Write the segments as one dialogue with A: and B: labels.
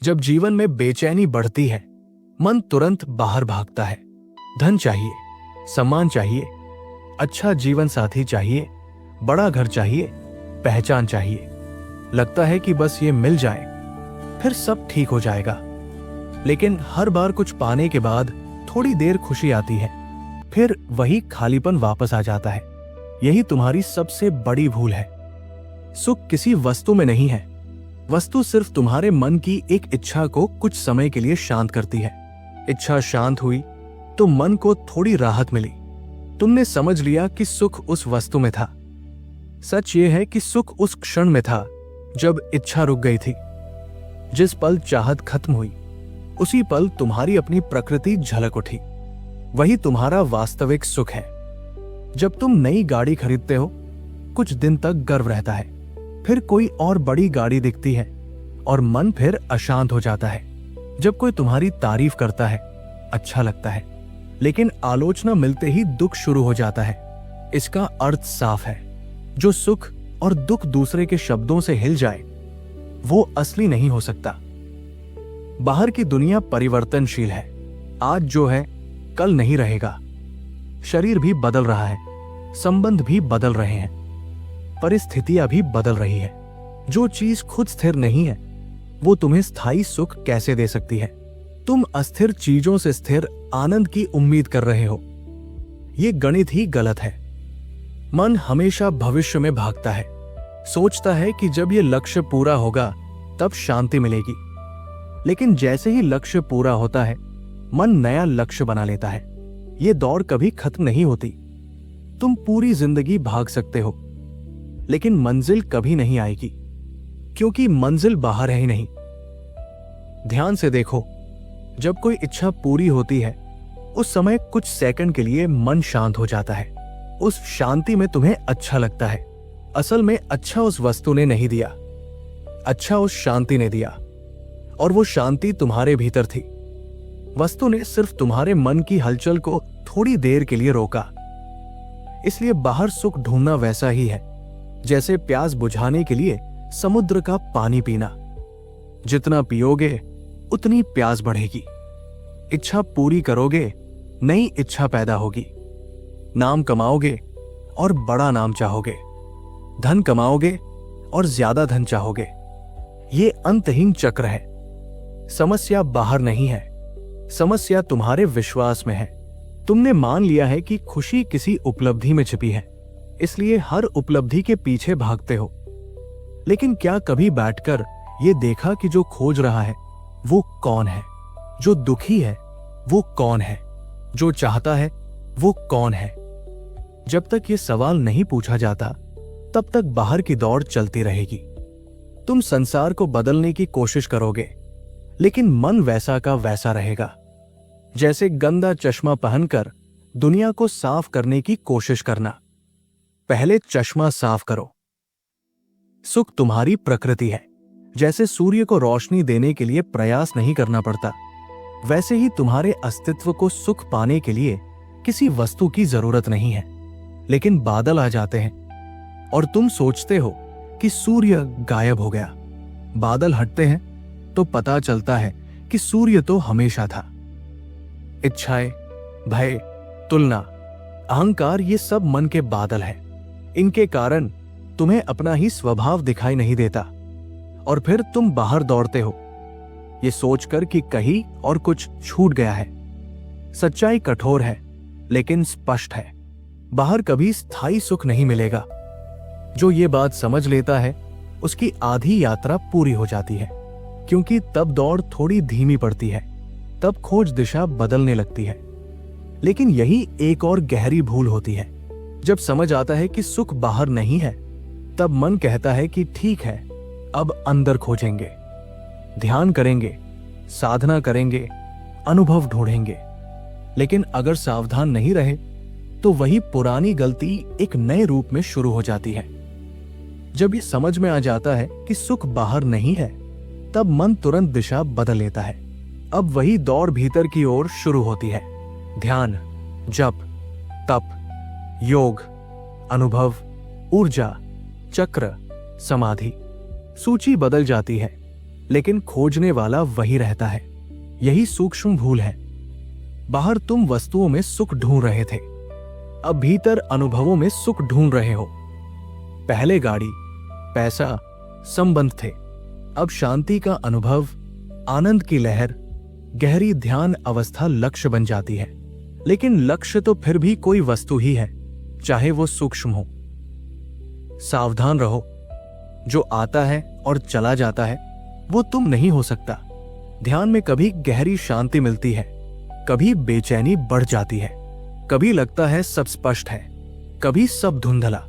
A: जब जीवन में बेचैनी बढ़ती है, मन तुरंत बाहर भागता है। धन चाहिए, सम्मान चाहिए, अच्छा जीवन साथी चाहिए, बड़ा घर चाहिए, पहचान चाहिए। लगता है कि बस ये मिल जाए फिर सब ठीक हो जाएगा। लेकिन हर बार कुछ पाने के बाद थोड़ी देर खुशी आती है, फिर वही खालीपन वापस आ जाता है। यही तुम्हारी सबसे बड़ी भूल है। सुख किसी वस्तु में नहीं है। वस्तु सिर्फ तुम्हारे मन की एक इच्छा को कुछ समय के लिए शांत करती है। इच्छा शांत हुई तो मन को थोड़ी राहत मिली। तुमने समझ लिया कि सुख उस वस्तु में था। सच ये है कि सुख उस क्षण में था जब इच्छा रुक गई थी। जिस पल चाहत खत्म हुई, उसी पल तुम्हारी अपनी प्रकृति झलक उठी। वही तुम्हारा वास्तविक सुख है। जब तुम नई गाड़ी खरीदते हो, कुछ दिन तक गर्व रहता है, फिर कोई और बड़ी गाड़ी दिखती है और मन फिर अशांत हो जाता है। जब कोई तुम्हारी तारीफ करता है, अच्छा लगता है, लेकिन आलोचना मिलते ही दुख शुरू हो जाता है। इसका अर्थ साफ है, जो सुख और दुख दूसरे के शब्दों से हिल जाए वो असली नहीं हो सकता। बाहर की दुनिया परिवर्तनशील है। आज जो है कल नहीं रहेगा। शरीर भी बदल रहा है, संबंध भी बदल रहे हैं, परिस्थितियां भी बदल रही है। जो चीज खुद स्थिर नहीं है वो तुम्हें स्थायी सुख कैसे दे सकती है? तुम अस्थिर चीजों से स्थिर आनंद की उम्मीद कर रहे हो। ये गणित ही गलत है। मन हमेशा भविष्य में भागता है, सोचता है कि जब ये लक्ष्य पूरा होगा तब शांति मिलेगी। लेकिन जैसे ही लक्ष्य पूरा होता है, मन नया लक्ष्य बना लेता है। ये दौड़ कभी खत्म नहीं होती। तुम पूरी जिंदगी भाग सकते हो, लेकिन मंजिल कभी नहीं आएगी, क्योंकि मंजिल बाहर है ही नहीं। ध्यान से देखो, जब कोई इच्छा पूरी होती है, उस समय कुछ सेकंड के लिए मन शांत हो जाता है। उस शांति में तुम्हें अच्छा लगता है। असल में अच्छा उस वस्तु ने नहीं दिया, अच्छा उस शांति ने दिया, और वो शांति तुम्हारे भीतर थी। वस्तु ने सिर्फ तुम्हारे मन की हलचल को थोड़ी देर के लिए रोका। इसलिए बाहर सुख ढूंढना वैसा ही है जैसे प्यास बुझाने के लिए समुद्र का पानी पीना। जितना पियोगे उतनी प्यास बढ़ेगी। इच्छा पूरी करोगे, नई इच्छा पैदा होगी। नाम कमाओगे और बड़ा नाम चाहोगे। धन कमाओगे और ज्यादा धन चाहोगे। ये अंतहीन चक्र है। समस्या बाहर नहीं है, समस्या तुम्हारे विश्वास में है। तुमने मान लिया है कि खुशी किसी उपलब्धि में छिपी है, इसलिए हर उपलब्धि के पीछे भागते हो। लेकिन क्या कभी बैठकर ये देखा कि जो खोज रहा है वो कौन है? जो दुखी है वो कौन है? जो चाहता है वो कौन है? जब तक ये सवाल नहीं पूछा जाता, तब तक बाहर की दौड़ चलती रहेगी। तुम संसार को बदलने की कोशिश करोगे, लेकिन मन वैसा का वैसा रहेगा। जैसे गंदा चश्मा पहनकर दुनिया को साफ करने की कोशिश करना। पहले चश्मा साफ करो। सुख तुम्हारी प्रकृति है। जैसे सूर्य को रोशनी देने के लिए प्रयास नहीं करना पड़ता, वैसे ही तुम्हारे अस्तित्व को सुख पाने के लिए किसी वस्तु की जरूरत नहीं है। लेकिन बादल आ जाते हैं और तुम सोचते हो कि सूर्य गायब हो गया। बादल हटते हैं तो पता चलता है कि सूर्य तो हमेशा था। इच्छाएं, भय, तुलना, अहंकार, ये सब मन के बादल हैं। इनके कारण तुम्हें अपना ही स्वभाव दिखाई नहीं देता और फिर तुम बाहर दौड़ते हो, ये सोचकर कि कहीं और कुछ छूट गया है। सच्चाई कठोर है लेकिन स्पष्ट है। बाहर कभी स्थायी सुख नहीं मिलेगा। जो ये बात समझ लेता है उसकी आधी यात्रा पूरी हो जाती है, क्योंकि तब दौड़ थोड़ी धीमी पड़ती है, तब खोज दिशा बदलने लगती है। लेकिन यही एक और गहरी भूल होती है। जब समझ आता है कि सुख बाहर नहीं है, तब मन कहता है कि ठीक है, अब अंदर खोजेंगे, ध्यान करेंगे, साधना करेंगे, अनुभव ढूंढेंगे। लेकिन अगर सावधान नहीं रहे तो वही पुरानी गलती एक नए रूप में शुरू हो जाती है। जब ये समझ में आ जाता है कि सुख बाहर नहीं है, तब मन तुरंत दिशा बदल लेता है। अब वही दौड़ भीतर की ओर शुरू होती है। ध्यान, जप, तप, योग, अनुभव, ऊर्जा, चक्र, समाधि। सूची बदल जाती है, लेकिन खोजने वाला वही रहता है। यही सूक्ष्म भूल है। बाहर तुम वस्तुओं में सुख ढूंढ रहे थे, अब भीतर अनुभवों में सुख ढूंढ रहे हो। पहले गाड़ी, पैसा, संबंध थे, अब शांति का अनुभव, आनंद की लहर, गहरी ध्यान अवस्था लक्ष्य बन जाती है। लेकिन लक्ष्य तो फिर भी कोई वस्तु ही है, चाहे वो सूक्ष्म हो। सावधान रहो, जो आता है और चला जाता है वो तुम नहीं हो सकता। ध्यान में कभी गहरी शांति मिलती है, कभी बेचैनी बढ़ जाती है, कभी लगता है सब स्पष्ट है, कभी सब धुंधला।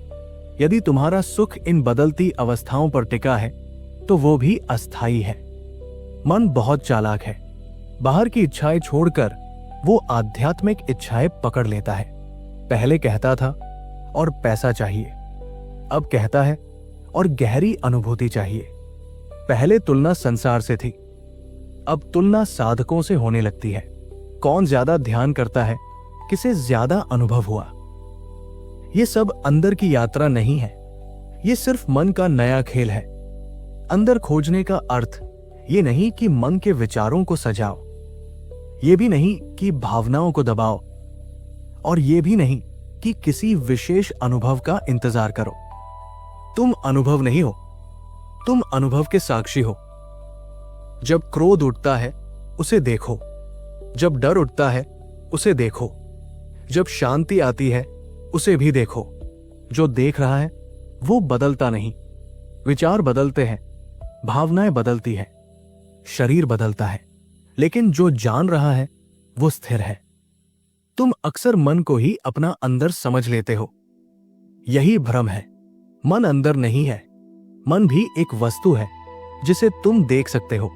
A: यदि तुम्हारा सुख इन बदलती अवस्थाओं पर टिका है तो वो भी अस्थायी है। मन बहुत चालाक है। बाहर की इच्छाएं छोड़कर वो आध्यात्मिक इच्छाएं पकड़ लेता है। पहले कहता था और पैसा चाहिए, अब कहता है और गहरी अनुभूति चाहिए। पहले तुलना संसार से थी, अब तुलना साधकों से होने लगती है। कौन ज्यादा ध्यान करता है, किसे ज्यादा अनुभव हुआ। ये सब अंदर की यात्रा नहीं है, ये सिर्फ मन का नया खेल है। अंदर खोजने का अर्थ ये नहीं कि मन के विचारों को सजाओ, ये भी नहीं कि भावनाओं को दबाओ, और ये भी नहीं कि किसी विशेष अनुभव का इंतजार करो। तुम अनुभव नहीं हो, तुम अनुभव के साक्षी हो। जब क्रोध उठता है उसे देखो, जब डर उठता है उसे देखो, जब शांति आती है उसे भी देखो। जो देख रहा है वो बदलता नहीं। विचार बदलते हैं, भावनाएं बदलती है, शरीर बदलता है, लेकिन जो जान रहा है वो स्थिर है। तुम अक्सर मन को ही अपना अंदर समझ लेते हो, यही भ्रम है। मन अंदर नहीं है, मन भी एक वस्तु है जिसे तुम देख सकते हो।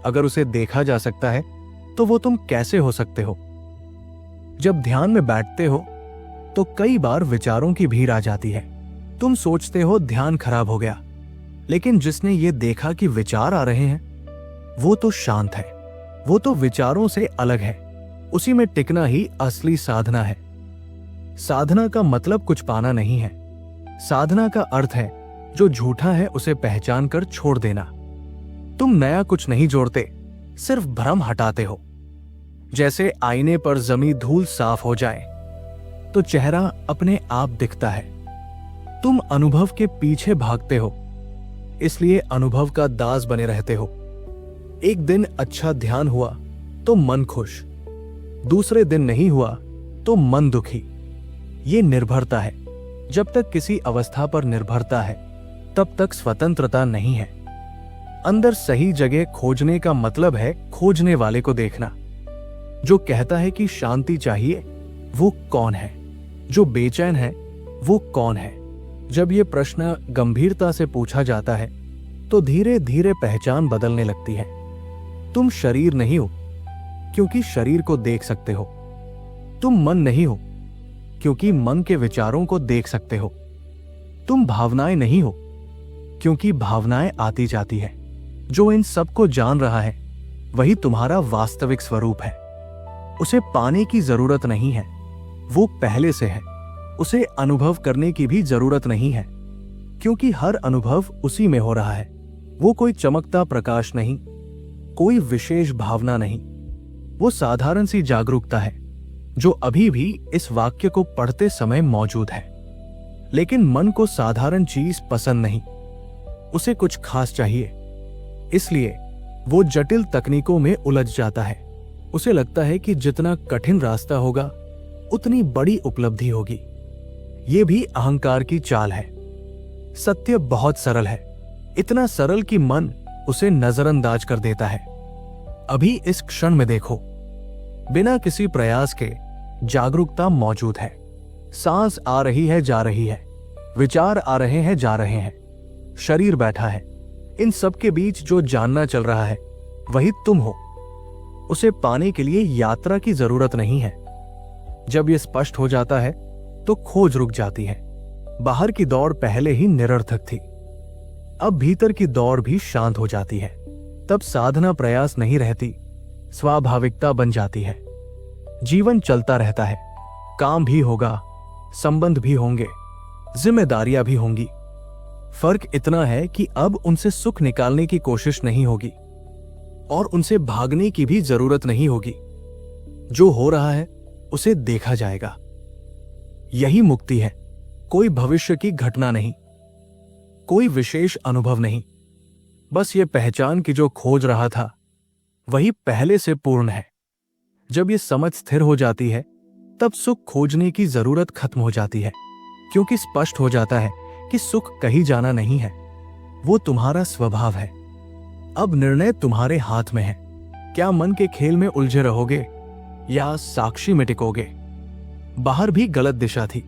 A: अगर उसे देखा जा सकता है तो वो तुम कैसे हो सकते हो। जब ध्यान में बैठते हो तो कई बार विचारों की भीड़ आ जाती है। तुम सोचते हो ध्यान खराब हो गया, लेकिन जिसने ये देखा कि विचार आ रहे हैं वो तो शांत है, वो तो विचारों से अलग है। उसी में टिकना ही असली साधना है। साधना का मतलब कुछ पाना नहीं है, साधना का अर्थ है जो झूठा है उसे पहचान कर छोड़ देना। तुम नया कुछ नहीं जोड़ते, सिर्फ भ्रम हटाते हो। जैसे आईने पर जमी धूल साफ हो जाए तो चेहरा अपने आप दिखता है। तुम अनुभव के पीछे भागते हो, इसलिए अनुभव का दास बने रहते हो। एक दिन अच्छा ध्यान हुआ तो मन खुश, दूसरे दिन नहीं हुआ तो मन दुखी। ये निर्भरता है। जब तक किसी अवस्था पर निर्भरता है तब तक स्वतंत्रता नहीं है। अंदर सही जगह खोजने का मतलब है खोजने वाले को देखना। जो कहता है कि शांति चाहिए वो कौन है, जो बेचैन है वो कौन है। जब ये प्रश्न गंभीरता से पूछा जाता है तो धीरे धीरे पहचान बदलने लगती है। तुम शरीर नहीं हो क्योंकि शरीर को देख सकते हो। तुम मन नहीं हो क्योंकि मन के विचारों को देख सकते हो। तुम भावनाएं नहीं हो क्योंकि भावनाएं आती जाती है। जो इन सबको जान रहा है वही तुम्हारा वास्तविक स्वरूप है। उसे पाने की जरूरत नहीं है, वो पहले से है। उसे अनुभव करने की भी जरूरत नहीं है, क्योंकि हर अनुभव उसी में हो रहा है। वो कोई चमकता प्रकाश नहीं, कोई विशेष भावना नहीं, वो साधारण सी जागरूकता है जो अभी भी इस वाक्य को पढ़ते समय मौजूद है। लेकिन मन को साधारण चीज पसंद नहीं, उसे कुछ खास चाहिए। इसलिए वो जटिल तकनीकों में उलझ जाता है। उसे लगता है कि जितना कठिन रास्ता होगा उतनी बड़ी उपलब्धि होगी। ये भी अहंकार की चाल है। सत्य बहुत सरल है, इतना सरल कि मन उसे नजरअंदाज कर देता है। अभी इस क्षण में देखो, बिना किसी प्रयास के जागरूकता मौजूद है। सांस आ रही है, जा रही है, विचार आ रहे हैं, जा रहे हैं, शरीर बैठा है। इन सब के बीच जो जानना चल रहा है वही तुम हो। उसे पाने के लिए यात्रा की जरूरत नहीं है। जब यह स्पष्ट हो जाता है तो खोज रुक जाती है। बाहर की दौड़ पहले ही निरर्थक थी, अब भीतर की दौड़ भी शांत हो जाती है। तब साधना प्रयास नहीं रहती, स्वाभाविकता बन जाती है। जीवन चलता रहता है, काम भी होगा, संबंध भी होंगे, जिम्मेदारियां भी होंगी, फर्क इतना है कि अब उनसे सुख निकालने की कोशिश नहीं होगी और उनसे भागने की भी जरूरत नहीं होगी। जो हो रहा है उसे देखा जाएगा। यही मुक्ति है। कोई भविष्य की घटना नहीं, कोई विशेष अनुभव नहीं, बस ये पहचान की जो खोज रहा था वही पहले से पूर्ण है। जब ये समझ स्थिर हो जाती है तब सुख खोजने की जरूरत खत्म हो जाती है, क्योंकि स्पष्ट हो जाता है कि सुख कहीं जाना नहीं है, वो तुम्हारा स्वभाव है। अब निर्णय तुम्हारे हाथ में है। क्या मन के खेल में उलझे रहोगे या साक्षी में टिकोगे? बाहर भी गलत दिशा थी,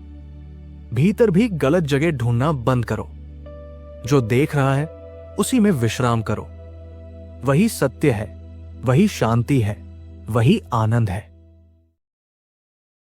A: भीतर भी गलत जगह ढूंढना बंद करो। जो देख रहा है उसी में विश्राम करो। वही सत्य है, वही शांति है, वही आनंद है।